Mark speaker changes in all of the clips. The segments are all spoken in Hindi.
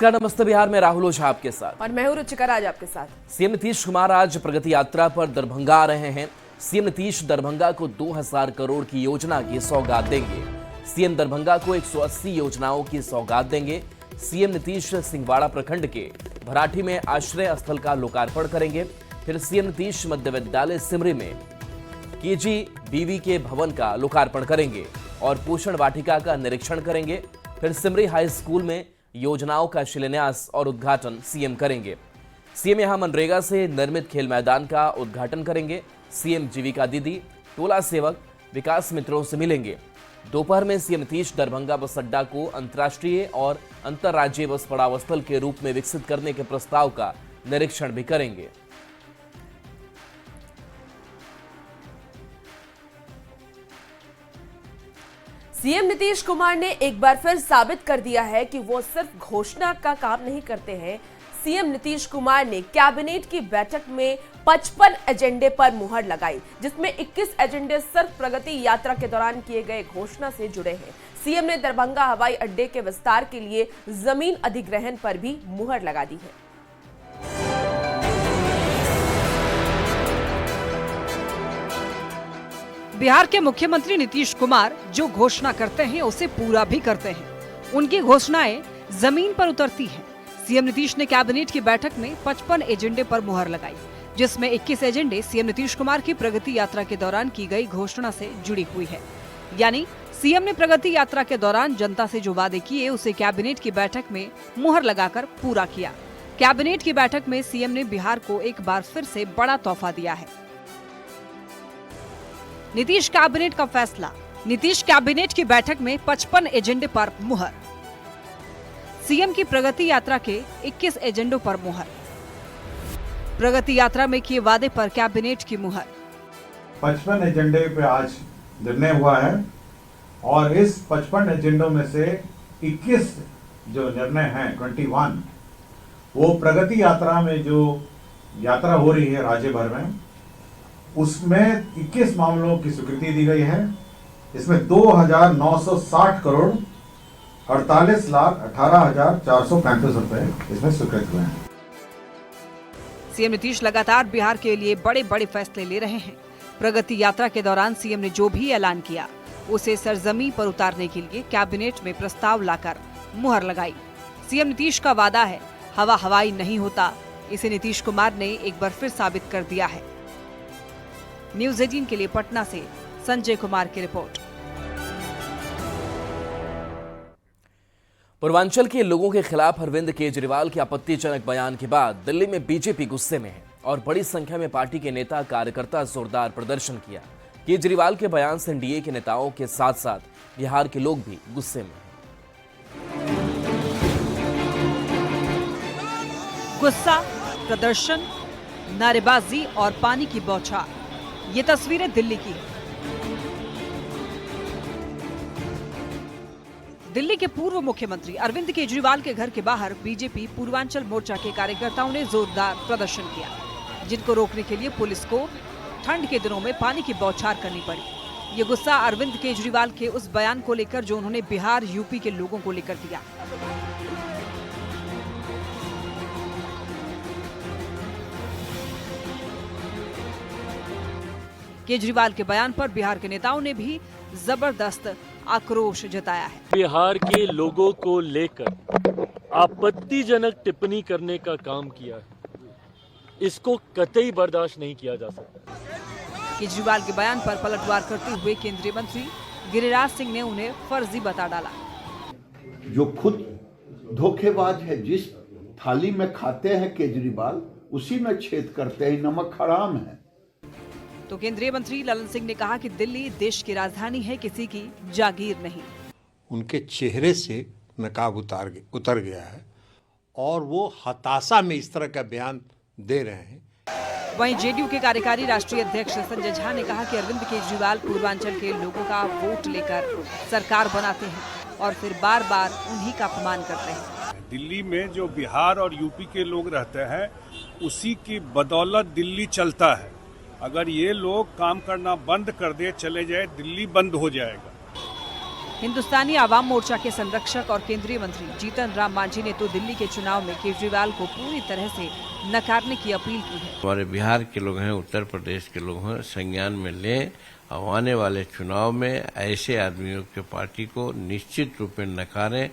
Speaker 1: नमस्कार, नमस्ते बिहार में राहुल ओझा आपके साथ
Speaker 2: और मैं हूं रुचिका राज आपके साथ।
Speaker 1: सीएम नीतीश कुमार आज प्रगति यात्रा पर दरभंगा आ रहे हैं। सीएम नीतीश दरभंगा को 2000 करोड़ की योजना की सौगात देंगे। सीएम दरभंगा को 180 योजनाओं की सौगात देंगे। सीएम नीतीश सिंहवाड़ा प्रखंड के भराठी में आश्रय स्थल का लोकार्पण करेंगे। फिर सीएम नीतीश मध्य विद्यालय सिमरी में KGBV के भवन का लोकार्पण करेंगे और पोषण वाटिका का निरीक्षण करेंगे। फिर सिमरी हाई स्कूल में योजनाओं का शिलान्यास और उद्घाटन सीएम करेंगे। सीएम यहां मनरेगा से निर्मित खेल मैदान का उद्घाटन करेंगे। सीएम जीविका दीदी, टोला सेवक, विकास मित्रों से मिलेंगे। दोपहर में सीएम नीतीश दरभंगा बस अड्डा को अंतर्राष्ट्रीय और अंतर्राज्यीय बस पड़ाव स्थल के रूप में विकसित करने के प्रस्ताव का निरीक्षण भी करेंगे।
Speaker 2: सीएम नीतीश कुमार ने एक बार फिर साबित कर दिया है कि वो सिर्फ घोषणा का काम नहीं करते हैं। सीएम नीतीश कुमार ने कैबिनेट की बैठक में 55 एजेंडे पर मुहर लगाई, जिसमें 21 एजेंडे सिर्फ प्रगति यात्रा के दौरान किए गए घोषणा से जुड़े हैं। सीएम ने दरभंगा हवाई अड्डे के विस्तार के लिए जमीन अधिग्रहण पर भी मुहर लगा दी है।
Speaker 3: बिहार के मुख्यमंत्री नीतीश कुमार जो घोषणा करते हैं उसे पूरा भी करते हैं। उनकी घोषणाएं जमीन पर उतरती हैं। सीएम नीतीश ने कैबिनेट की बैठक में 55 एजेंडे पर मुहर लगाई, जिसमें 21 एजेंडे सीएम नीतीश कुमार की प्रगति यात्रा के दौरान की गई घोषणा से जुड़ी हुई है। यानी सीएम ने प्रगति यात्रा के दौरान जनता से जो वादे किए उसे कैबिनेट की बैठक में मुहर लगाकर पूरा किया। कैबिनेट की बैठक में सीएम ने बिहार को एक बार फिर से बड़ा तोहफा दिया है। नीतीश कैबिनेट का फैसला। नीतीश कैबिनेट की बैठक में 55 एजेंडे पर मुहर। सीएम की प्रगति यात्रा के 21 एजेंडों पर मुहर। प्रगति यात्रा में किए वादे पर कैबिनेट की मुहर।
Speaker 4: 55 एजेंडे पे आज निर्णय हुआ है और इस 55 एजेंडों में से 21 जो निर्णय हैं 21 वो प्रगति यात्रा में जो यात्रा हो रही है राज्य भर में, उसमें 21 मामलों की स्वीकृति दी गई है। इसमें 2,960 करोड़ 48,18,435 रुपए इसमें स्वीकृत हुए हैं।
Speaker 3: सीएम नीतीश लगातार बिहार के लिए बड़े बड़े फैसले ले रहे हैं। प्रगति यात्रा के दौरान सीएम ने जो भी ऐलान किया उसे सरजमी पर उतारने के लिए कैबिनेट में प्रस्ताव लाकर मुहर लगाई। सीएम नीतीश का वादा है हवा हवाई नहीं होता। इसे नीतीश कुमार ने एक बार फिर साबित कर दिया है। न्यूज़ 18 के लिए पटना से संजय कुमार की रिपोर्ट।
Speaker 1: पूर्वांचल के लोगों के खिलाफ अरविंद केजरीवाल के आपत्तिजनक बयान के बाद दिल्ली में बीजेपी गुस्से में है और बड़ी संख्या में पार्टी के नेता कार्यकर्ता जोरदार प्रदर्शन किया। केजरीवाल के बयान से एनडीए के नेताओं के साथ साथ बिहार के लोग भी गुस्से में हैं।
Speaker 3: गुस्सा, प्रदर्शन, नारेबाजी और पानी की बौछार, ये तस्वीरें दिल्ली की हैं। दिल्ली के पूर्व मुख्यमंत्री अरविंद केजरीवाल के घर के बाहर बीजेपी पूर्वांचल मोर्चा के कार्यकर्ताओं ने जोरदार प्रदर्शन किया, जिनको रोकने के लिए पुलिस को ठंड के दिनों में पानी की बौछार करनी पड़ी। ये गुस्सा अरविंद केजरीवाल के उस बयान को लेकर जो उन्होंने बिहार यूपी के लोगों को लेकर दिया। केजरीवाल के बयान पर बिहार के नेताओं ने भी जबरदस्त आक्रोश जताया है।
Speaker 5: बिहार के लोगों को लेकर आपत्तिजनक टिप्पणी करने का काम किया है, इसको कतई बर्दाश्त नहीं किया जा सकता।
Speaker 3: केजरीवाल के बयान पर पलटवार करते हुए केंद्रीय मंत्री गिरिराज सिंह ने उन्हें फर्जी बता डाला।
Speaker 6: जो खुद धोखेबाज है, जिस थाली में खाते हैं केजरीवाल उसी में छेद करते हैं, नमक हराम है।
Speaker 3: तो केंद्रीय मंत्री ललन सिंह ने कहा कि दिल्ली देश की राजधानी है, किसी की जागीर नहीं।
Speaker 7: उनके चेहरे से नकाब उतर गया है और वो हताशा में इस तरह का बयान दे रहे हैं।
Speaker 3: वहीं जेडीयू के कार्यकारी राष्ट्रीय अध्यक्ष संजय झा ने कहा कि अरविंद केजरीवाल पूर्वांचल के लोगों का वोट लेकर सरकार बनाते हैं और फिर बार बार उन्हीं का अपमान करते हैं।
Speaker 8: दिल्ली में जो बिहार और यूपी के लोग रहते हैं उसी की बदौलत दिल्ली चलता है। अगर ये लोग काम करना बंद कर दे, चले जाए, दिल्ली बंद हो जाएगा।
Speaker 3: हिंदुस्तानी आवाम मोर्चा के संरक्षक और केंद्रीय मंत्री जीतन राम मांझी ने तो दिल्ली के चुनाव में केजरीवाल को पूरी तरह से नकारने की अपील की है।
Speaker 9: हमारे बिहार के लोग हैं, उत्तर प्रदेश के लोग हैं, संज्ञान में लें और आने वाले चुनाव में ऐसे आदमियों के पार्टी को निश्चित रूप में नकारें।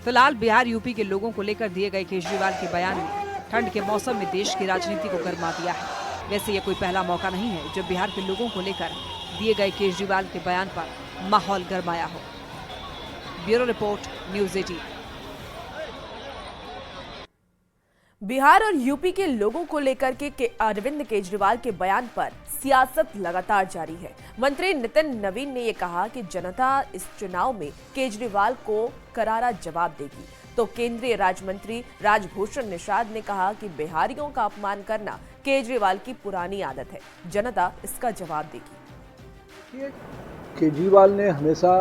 Speaker 3: फिलहाल बिहार यूपी के लोगों को लेकर दिए गए केजरीवाल के बयान ने ठंड के मौसम में देश की राजनीति को गरमा दिया है। वैसे ये कोई पहला मौका नहीं है जब बिहार के लोगों को लेकर दिए गए केजरीवाल के बयान पर माहौल गरमाया हो। Bureau report, news 18।
Speaker 2: बिहार और यूपी के लोगों को लेकर के अरविंद केजरीवाल के बयान पर सियासत लगातार जारी है। मंत्री नितिन नवीन ने यह कहा कि जनता इस चुनाव में केजरीवाल को करारा जवाब देगी, तो केंद्रीय राज्य मंत्री राजभूषण निषाद ने कहा कि बिहारियों का अपमान करना केजरीवाल की पुरानी आदत है, जनता इसका जवाब देगी।
Speaker 10: केजरीवाल ने हमेशा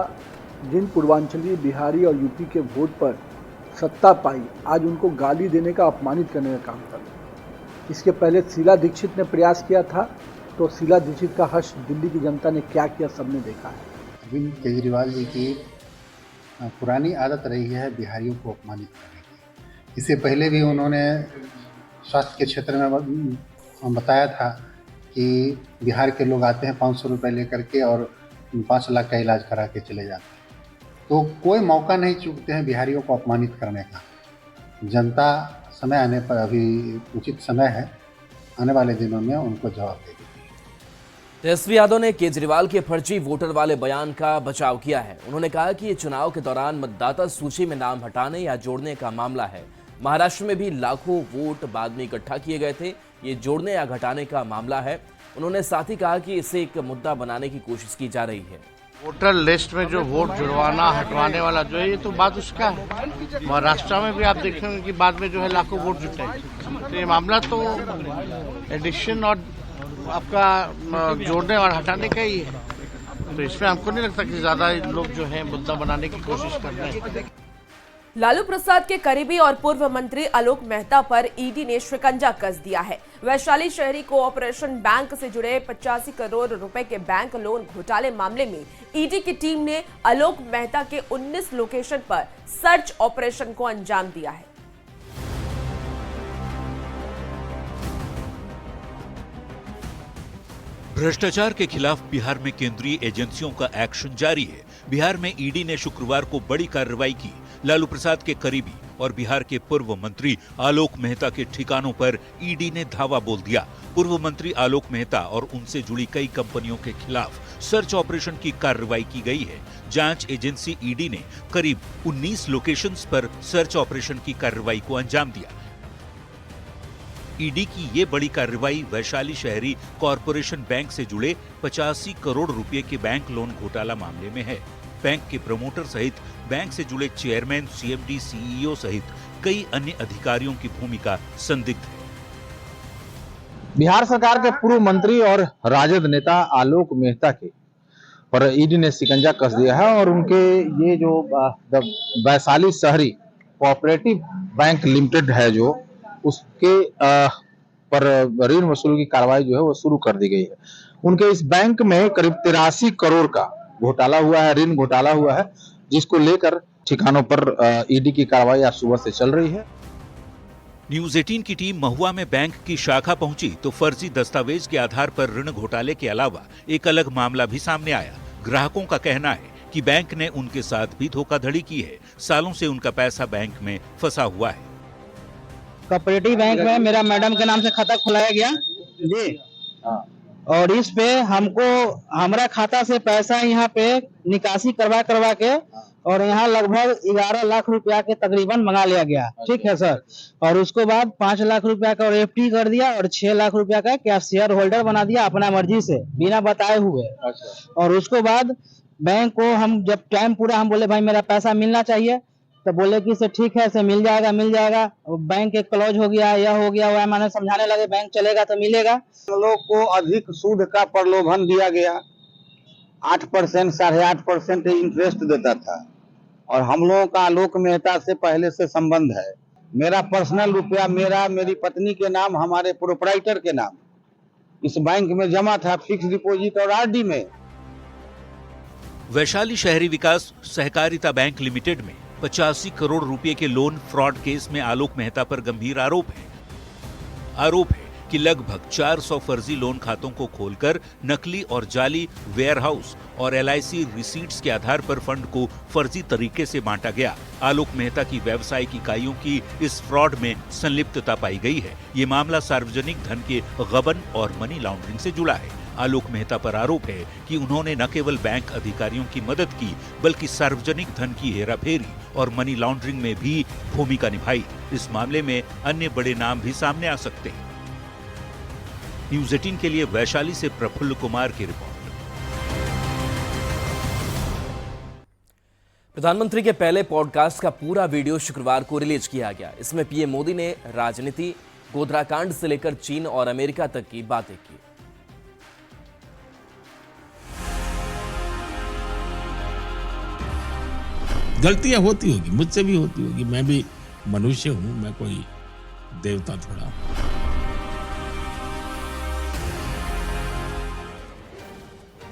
Speaker 10: जिन पूर्वांचलीय बिहारी और यूपी के वोट पर सत्ता पाई, आज उनको गाली देने का, अपमानित करने का काम कर। इसके पहले शीला दीक्षित ने प्रयास किया था, तो शीला दीक्षित का हर्ष दिल्ली की जनता ने क्या किया सबने देखा है।
Speaker 11: अरविंद केजरीवाल जी की पुरानी आदत रही है बिहारियों को अपमानित करने की। इससे पहले भी उन्होंने स्वास्थ्य के क्षेत्र में बताया था कि बिहार के लोग आते हैं 500 रुपये लेकर के और 5 लाख का इलाज करा के चले जाते हैं। तो कोई मौका नहीं चूकते हैं बिहारियों को अपमानित करने का। जनता समय आने पर, अभी उचित समय है, आने वाले दिनों में उनको जवाब देगी।
Speaker 1: तेजस्वी यादव ने केजरीवाल के फर्जी वोटर वाले बयान का बचाव किया है। उन्होंने कहा कि ये चुनाव के दौरान मतदाता सूची में नाम हटाने या जोड़ने का मामला है। महाराष्ट्र में भी लाखों वोट बाद में इकट्ठा किए गए थे, ये जोड़ने या घटाने का मामला है। उन्होंने साथ ही कहा कि इसे एक मुद्दा बनाने की कोशिश की जा रही है।
Speaker 9: वोटर लिस्ट में जो वोट जुड़वाना हटवाने वाला जो है, ये तो बात उसका है। महाराष्ट्र में भी आप देखेंगे कि बाद में जो है लाखों वोट जुटे, तो ये मामला तो एडिशन और आपका जोड़ने और हटाने का ही है। तो इसमें हमको नहीं लगता कि ज्यादा लोग जो है मुद्दा बनाने की कोशिश कर रहे हैं।
Speaker 2: लालू प्रसाद के करीबी और पूर्व मंत्री आलोक मेहता पर ईडी ने शिकंजा कस दिया है। वैशाली शहरी कोऑपरेशन बैंक से जुड़े 85 करोड़ रुपए के बैंक लोन घोटाले मामले में ईडी की टीम ने आलोक मेहता के 19 लोकेशन पर सर्च ऑपरेशन को अंजाम दिया है।
Speaker 12: भ्रष्टाचार के खिलाफ बिहार में केंद्रीय एजेंसियों का एक्शन जारी है। बिहार में ईडी ने शुक्रवार को बड़ी कार्रवाई की। लालू प्रसाद के करीबी और बिहार के पूर्व मंत्री आलोक मेहता के ठिकानों पर ईडी ने धावा बोल दिया। पूर्व मंत्री आलोक मेहता और उनसे जुड़ी कई कंपनियों के खिलाफ सर्च ऑपरेशन की कार्रवाई की गई है। जांच एजेंसी ईडी ने करीब 19 लोकेशंस पर सर्च ऑपरेशन की कार्रवाई को अंजाम दिया। ईडी की ये बड़ी कार्रवाई वैशाली शहरी कॉरपोरेशन बैंक से जुड़े 85 करोड़ रुपए के बैंक लोन घोटाला मामले में है। बैंक के प्रमोटर सहित बैंक से जुड़े चेयरमैन, सीएमडी, सीईओ सहित कई अन्य अधिकारियों की भूमिका संदिग्ध है।
Speaker 13: बिहार सरकार के पूर्व मंत्री और राजद नेता आलोक मेहता के पर ईडी ने शिकंजा कस दिया है और उनके ये जो वैशाली शहरी कोऑपरेटिव बैंक लिमिटेड है, जो उसके पर ऋण वसूली की कार्रवाई जो है वो शुरू कर दी गई है। उनके इस बैंक में करीब 83 करोड़ का घोटाला हुआ है, ऋण घोटाला हुआ है, जिसको लेकर ठिकानों पर ईडी की कार्रवाई आज सुबह से चल रही है।
Speaker 12: न्यूज़ 18 की टीम महुआ में बैंक की शाखा पहुंची तो फर्जी दस्तावेज के आधार पर ऋण घोटाले के अलावा एक अलग मामला भी सामने आया। ग्राहकों का कहना है कि बैंक ने उनके साथ भी धोखाधड़ी की है। सालों से उनका पैसा बैंक में फंसा हुआ है।
Speaker 14: कोऑपरेटिव बैंक में मेरा मैडम के नाम से खाता खुलाया गया जी, और इस पे हमको हमारा खाता से पैसा यहाँ पे निकासी करवा के और यहाँ लगभग 11 लाख रुपया के तकरीबन मंगा लिया गया। ठीक है सर। और उसके बाद 5 लाख रुपया का एफडी कर दिया और 6 लाख रुपया का कैश शेयर होल्डर बना दिया अपना मर्जी से, बिना बताए हुए। और उसके बाद बैंक को हम जब टाइम पूरा, हम बोले भाई मेरा पैसा मिलना चाहिए, तो बोले कि से ठीक है, से मिल जाएगा। बैंक एक क्लोज हो गया, यह हो गया, वह माने समझाने लगे बैंक चलेगा तो मिलेगा।
Speaker 13: लोग को अधिक सूद का प्रलोभन दिया गया। 8%, 8.5% इंटरेस्ट देता था और हम लोगों का आलोक मेहता से पहले से संबंध है। मेरा पर्सनल रुपया मेरी पत्नी के नाम, हमारे प्रोपराइटर के नाम इस बैंक में जमा था, फिक्स डिपॉजिट और आरडी में।
Speaker 12: वैशाली शहरी विकास सहकारिता बैंक लिमिटेड में 85 करोड़ रुपए के लोन फ्रॉड केस में आलोक मेहता पर गंभीर आरोप है कि लगभग 400 फर्जी लोन खातों को खोलकर नकली और जाली वेयरहाउस और LIC रिसीट्स के आधार पर फंड को फर्जी तरीके से बांटा गया। आलोक मेहता की व्यावसायिक इकाइयों की इस फ्रॉड में संलिप्तता पाई गई है। ये मामला सार्वजनिक धन के गबन और मनी लॉन्ड्रिंग से जुड़ा है। आलोक मेहता पर आरोप है कि उन्होंने न केवल बैंक अधिकारियों की मदद की, बल्कि सार्वजनिक धन की हेराफेरी और मनी लॉन्ड्रिंग में भी भूमिका निभाई। इस मामले में अन्य बड़े नाम भी सामने आ सकते हैं। न्यूज़ 18 के लिए वैशाली से प्रफुल्ल कुमार की रिपोर्ट।
Speaker 1: प्रधानमंत्री के पहले पॉडकास्ट का पूरा वीडियो शुक्रवार को रिलीज किया गया। इसमें पीएम मोदी ने राजनीति, गोधरा कांड से लेकर चीन और अमेरिका तक की बातें की।
Speaker 15: गलतियां होती होगी, मुझसे भी होती होगी, मैं भी मनुष्य हूं, मैं कोई देवता थोड़ा।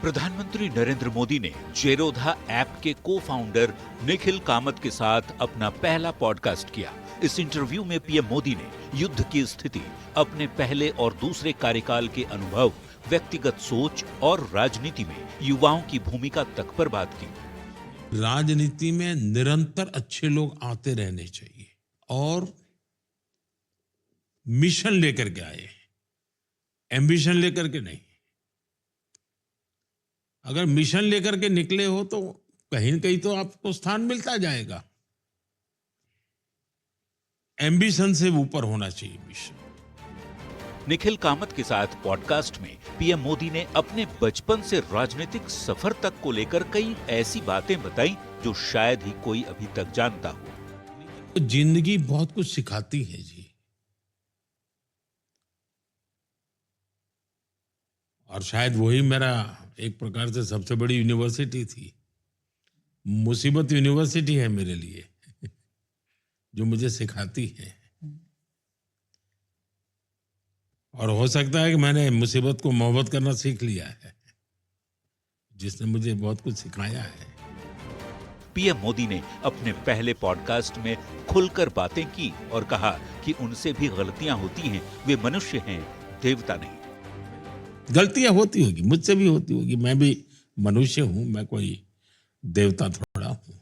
Speaker 12: प्रधानमंत्री नरेंद्र मोदी ने जेरोधा ऐप के को-फाउंडर निखिल कामत के साथ अपना पहला पॉडकास्ट किया। इस इंटरव्यू में पीएम मोदी ने युद्ध की स्थिति, अपने पहले और दूसरे कार्यकाल के अनुभव, व्यक्तिगत सोच और राजनीति में युवाओं की भूमिका तक पर बात की।
Speaker 15: राजनीति में निरंतर अच्छे लोग आते रहने चाहिए और मिशन लेकर के आए, एम्बिशन लेकर के नहीं। अगर मिशन लेकर के निकले हो तो कहीं न कहीं तो आपको स्थान मिलता जाएगा। एम्बिशन से ऊपर होना चाहिए मिशन।
Speaker 12: निखिल कामत के साथ पॉडकास्ट में पीएम मोदी ने अपने बचपन से राजनीतिक सफर तक को लेकर कई ऐसी बातें बताई जो शायद ही कोई अभी तक जानता हो।
Speaker 15: जिंदगी बहुत कुछ सिखाती है जी, और शायद वही मेरा एक प्रकार से सबसे बड़ी यूनिवर्सिटी थी। मुसीबत यूनिवर्सिटी है मेरे लिए, जो मुझे सिखाती है। और हो सकता है कि मैंने मुसीबत को मोहब्बत करना सीख लिया है, जिसने मुझे बहुत कुछ सिखाया है।
Speaker 12: पीएम मोदी ने अपने पहले पॉडकास्ट में खुलकर बातें की और कहा कि उनसे भी गलतियां होती हैं, वे मनुष्य हैं, देवता नहीं।
Speaker 15: गलतियां होती होगी, मुझसे भी होती होगी, मैं भी मनुष्य हूं, मैं कोई देवता थोड़ा हूं।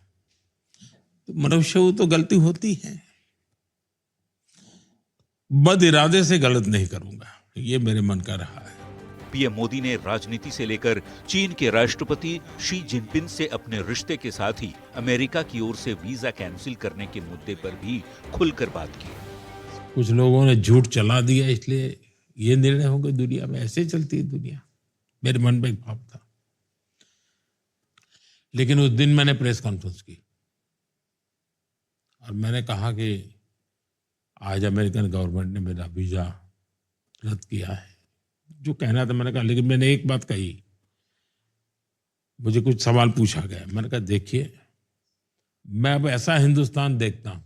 Speaker 15: तो मनुष्य हूं तो गलती होती है। बद इरादे से गलत नहीं करूंगा, ये मेरे मन का रहा है।
Speaker 12: पीएम मोदी ने राजनीति से लेकर चीन के राष्ट्रपति शी जिनपिंग से अपने रिश्ते के साथ ही अमेरिका की ओर से वीजा कैंसिल करने के मुद्दे पर भी खुलकर बात की।
Speaker 15: कुछ लोगों ने झूठ चला दिया, इसलिए ये निर्णय हो गया। दुनिया में ऐसे चलती है दुनिया। मेरे मन में एक भाव था, लेकिन उस दिन मैंने प्रेस कॉन्फ्रेंस की और मैंने कहा कि आज अमेरिकन गवर्नमेंट ने मेरा वीजा रद्द किया है। जो कहना था मैंने कहा, लेकिन मैंने एक बात कही, मुझे कुछ सवाल पूछा गया। मैंने कहा देखिए, मैं अब ऐसा हिंदुस्तान देखता हूं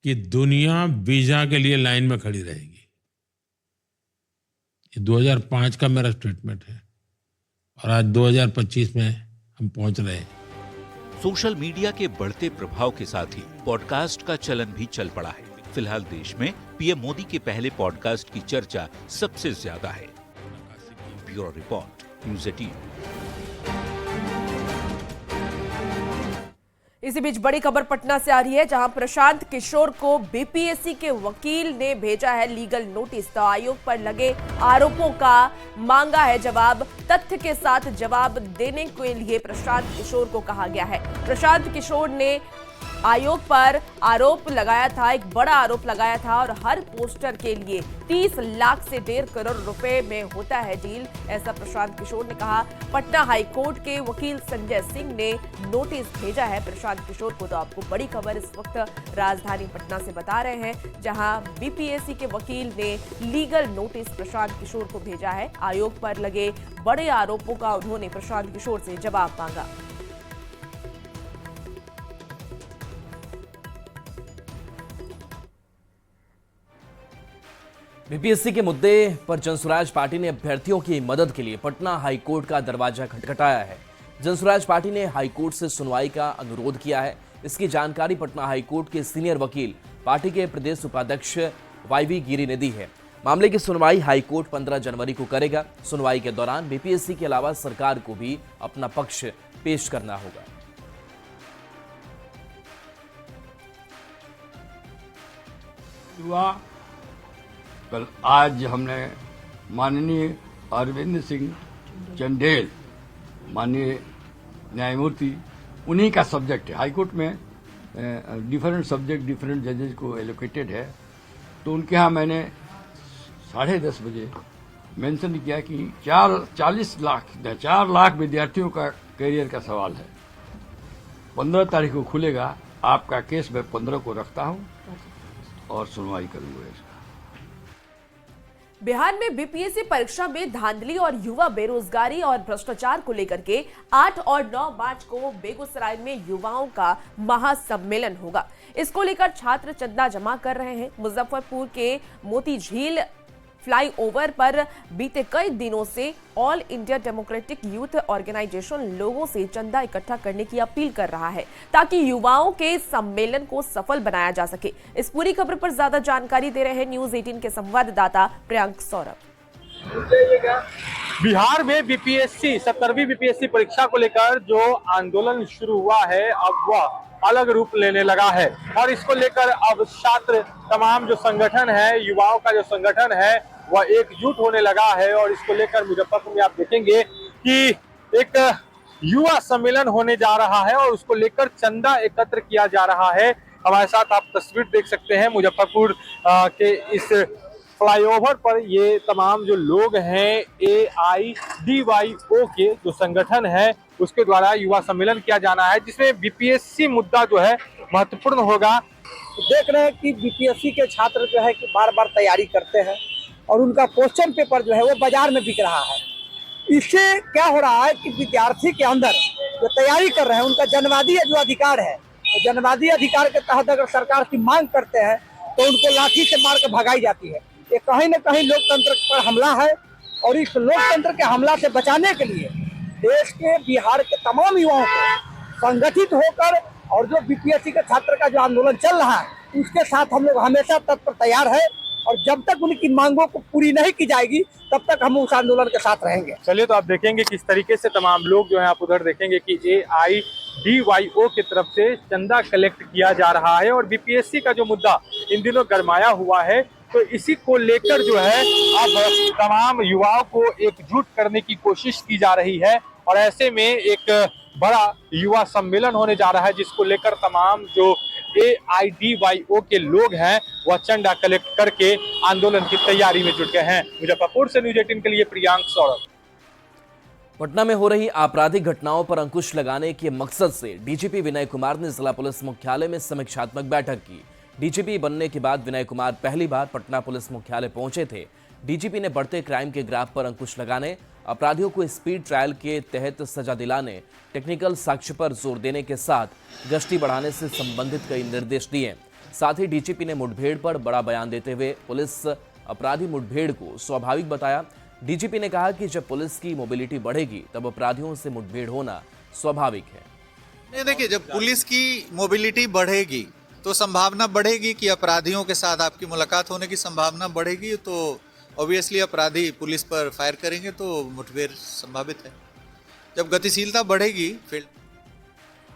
Speaker 15: कि दुनिया वीजा के लिए लाइन में खड़ी रहेगी। ये 2005 का मेरा स्टेटमेंट है और आज 2025 में हम पहुंच रहे हैं।
Speaker 12: सोशल मीडिया के बढ़ते प्रभाव के साथ ही पॉडकास्ट का चलन भी चल पड़ा है। फिलहाल देश में पीएम मोदी के पहले पॉडकास्ट की चर्चा सबसे ज्यादा है। Bureau report, news 18।
Speaker 2: इसी बीच बड़ी खबर पटना से आ रही है, जहां प्रशांत किशोर को बीपीएससी के वकील ने भेजा है लीगल नोटिस। तो आयोग पर लगे आरोपों का मांगा है जवाब। तथ्य के साथ जवाब देने के लिए प्रशांत किशोर को कहा गया है। प्रशांत किशोर ने आयोग पर आरोप लगाया था, एक बड़ा आरोप लगाया था, और हर पोस्टर के लिए 30 लाख से 1.5 करोड़ रुपए में होता है डील, ऐसा प्रशांत किशोर ने कहा। पटना हाई कोर्ट के वकील संजय सिंह ने नोटिस भेजा है प्रशांत किशोर को। तो आपको बड़ी खबर इस वक्त राजधानी पटना से बता रहे हैं, जहां बीपीएससी के वकील ने लीगल नोटिस प्रशांत किशोर को भेजा है। आयोग पर लगे बड़े आरोपों का उन्होंने प्रशांत किशोर से जवाब मांगा।
Speaker 1: बीपीएससी के मुद्दे पर जनसुराज पार्टी ने अभ्यर्थियों की मदद के लिए पटना हाईकोर्ट का दरवाजा खटखटाया है। जनसुराज पार्टी ने हाईकोर्ट से सुनवाई का अनुरोध किया है। इसकी जानकारी पटना हाईकोर्ट के सीनियर वकील पार्टी के प्रदेश उपाध्यक्ष वाईवी गिरी ने दी है। मामले की सुनवाई हाईकोर्ट 15 जनवरी को करेगा। सुनवाई के दौरान बीपीएससी के अलावा सरकार को भी अपना पक्ष पेश करना होगा।
Speaker 16: कल आज हमने माननीय अरविंद सिंह चंदेल, माननीय न्यायमूर्ति, उन्हीं का सब्जेक्ट है। हाईकोर्ट में डिफरेंट सब्जेक्ट डिफरेंट जजेज को एलोकेटेड है, तो उनके यहाँ मैंने 10:30 बजे मेंशन किया कि 4 लाख विद्यार्थियों का करियर का सवाल है। 15 तारीख को खुलेगा। आपका केस मैं 15 को रखता हूँ और सुनवाई करूंगा इसका।
Speaker 2: बिहार में बीपीएससी परीक्षा में धांधली और युवा बेरोजगारी और भ्रष्टाचार को लेकर के 8 और 9 मार्च को बेगूसराय में युवाओं का महासम्मेलन होगा। इसको लेकर छात्र चंदा जमा कर रहे हैं। मुजफ्फरपुर के मोती झील फ्लाईओवर पर बीते कई दिनों से All India Democratic Youth Organisation लोगों से चंदा इकट्ठा करने की अपील कर रहा है ताकि युवाओं के सम्मेलन को सफल बनाया जा सके। इस पूरी खबर पर ज्यादा जानकारी दे रहे हैं न्यूज 18 के संवाददाता प्रियांक सौरभ।
Speaker 17: बिहार में बीपीएससी 17वीं बीपीएससी परीक्षा को लेकर जो आंदोलन शुरू हुआ है, अब वह अलग रूप लेने लगा है और इसको लेकर अब छात्र तमाम जो संगठन है, युवाओं का जो संगठन है, वह एकजुट होने लगा है। और इसको लेकर मुजफ्फरपुर में आप देखेंगे कि एक युवा सम्मेलन होने जा रहा है और उसको लेकर चंदा एकत्र किया जा रहा है। हमारे साथ आप तस्वीर देख सकते हैं मुजफ्फरपुर के इस फ्लाईओवर पर ये तमाम जो लोग हैं AIDYO के जो संगठन है उसके द्वारा युवा सम्मेलन किया जाना है, जिसमें बीपीएससी मुद्दा जो है महत्वपूर्ण होगा।
Speaker 18: देख रहे हैं कि बीपीएससी के छात्र जो है कि बार बार तैयारी करते हैं और उनका क्वेश्चन पेपर जो है वो बाजार में बिक रहा है। इससे क्या हो रहा है कि विद्यार्थी के अंदर जो तैयारी कर रहे हैं उनका जन्मवादी जो अधिकार है, तो जन्मवादी अधिकार के तहत अगर सरकार की मांग करते हैं तो उनको लाठी से मार कर भगाई जाती है। ये कहीं न कहीं लोकतंत्र पर हमला है और इस लोकतंत्र के हमला से बचाने के लिए देश के बिहार के तमाम युवाओं को संगठित होकर और जो बीपीएससी के छात्र का जो आंदोलन चल रहा है उसके साथ हम लोग हमेशा तत्पर तैयार है और जब तक उनकी मांगों को पूरी नहीं की जाएगी तब तक हम उस आंदोलन के साथ रहेंगे।
Speaker 17: चलिए तो आप देखेंगे किस तरीके से तमाम लोग जो है आप उधर देखेंगे कि AIDYO की तरफ से चंदा कलेक्ट किया जा रहा है और बीपीएससी का जो मुद्दा इन दिनों गरमाया हुआ है, तो इसी को लेकर जो है अब तमाम युवाओं को एकजुट करने की कोशिश की जा रही है और ऐसे में एक बड़ा युवा सम्मेलन होने जा रहा है जिसको लेकर तमाम जो AIDYO के लोग हैं वह चंदा कलेक्ट करके आंदोलन की तैयारी में जुट गए हैं। मुजफ्फरपुर से न्यूज 18 के लिए प्रियांक सौरभ।
Speaker 1: पटना में हो रही आपराधिक घटनाओं पर अंकुश लगाने के मकसद से डीजीपी विनय कुमार ने जिला पुलिस मुख्यालय में समीक्षात्मक बैठक की। डीजीपी बनने के बाद विनय कुमार पहली बार पटना पुलिस मुख्यालय पहुंचे थे। डीजीपी ने बढ़ते क्राइम के ग्राफ पर अंकुश लगाने, अपराधियों को स्पीड ट्रायल के तहत सजा दिलाने, टेक्निकल साक्ष्य पर जोर देने के साथ गश्ती बढ़ाने से संबंधित कई निर्देश दिए। साथ ही डीजीपी ने मुठभेड़ पर बड़ा बयान देते हुए पुलिस अपराधी मुठभेड़ को स्वाभाविक बताया। डीजीपी ने कहा कि जब पुलिस की मोबिलिटी बढ़ेगी तब अपराधियों से मुठभेड़ होना स्वाभाविक है।
Speaker 19: देखिए, जब पुलिस की मोबिलिटी बढ़ेगी तो संभावना बढ़ेगी कि अपराधियों के साथ आपकी मुलाकात होने की संभावना बढ़ेगी, तो ऑब्वियसली अपराधी पुलिस पर फायर करेंगे तो मुठभेड़ संभावित है। जब गतिशीलता बढ़ेगी फील्ड।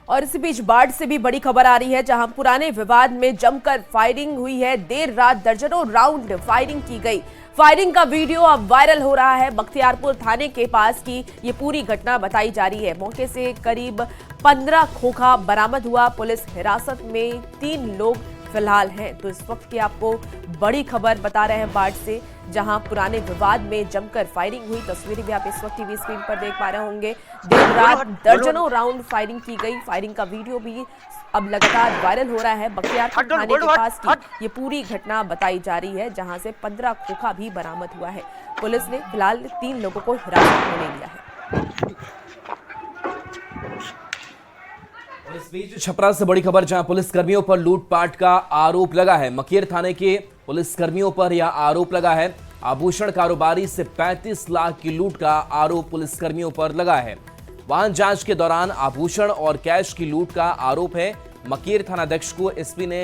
Speaker 2: और इसी बीच बाढ़ से भी बड़ी खबर आ रही है, जहां पुराने विवाद में जमकर फायरिंग हुई है। देर रात दर्जनों राउंड फायरिंग की गई। फायरिंग का वीडियो अब वायरल हो रहा है। बख्तियारपुर थाने के पास की ये पूरी घटना बताई जा रही है। मौके से करीब 15 खोखा बरामद हुआ। पुलिस हिरासत में 3 लोग फिलहाल हैं। तो इस वक्त की आपको बड़ी खबर बता रहे हैं बाढ़ से, जहां पुराने विवाद में जमकर फायरिंग हुई। तस्वीरें भी आप इस वक्त टीवी स्क्रीन पर देख पा रहे होंगे। देर रात दर्जनों राउंड फायरिंग की गई। फायरिंग का वीडियो भी अब लगातार वायरल हो रहा है। बख्तियारपुर थाने के पास की ये पूरी घटना बताई जा रही है, जहां से 15 खोखा भी बरामद हुआ है। पुलिस ने फिलहाल 3 लोगों को हिरासत में ले लिया है।
Speaker 1: इस बीच छपरा से बड़ी खबर, जहां पुलिस कर्मियों पर लूटपाट का आरोप लगा है। मकेर थाने के पुलिसकर्मियों पर यह आरोप लगा है। आभूषण कारोबारी से 35 लाख की लूट का आरोप पुलिसकर्मियों पर लगा है। वाहन जांच के दौरान आभूषण और कैश की लूट का आरोप है। मकेर थानाध्यक्ष को एसपी ने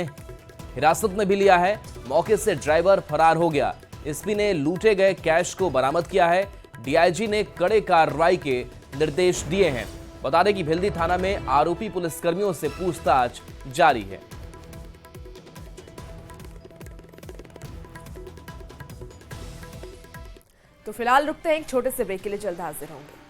Speaker 1: हिरासत में भी लिया है। मौके से ड्राइवर फरार हो गया। एसपी ने लूटे गए कैश को बरामद किया है। डीआईजी ने कड़े कार्रवाई के निर्देश दिए हैं। बता दें कि भिल्दी थाना में आरोपी पुलिसकर्मियों से पूछताछ जारी है।
Speaker 2: तो फिलहाल रुकते हैं एक छोटे से ब्रेक के लिए, जल्द हाजिर होंगे।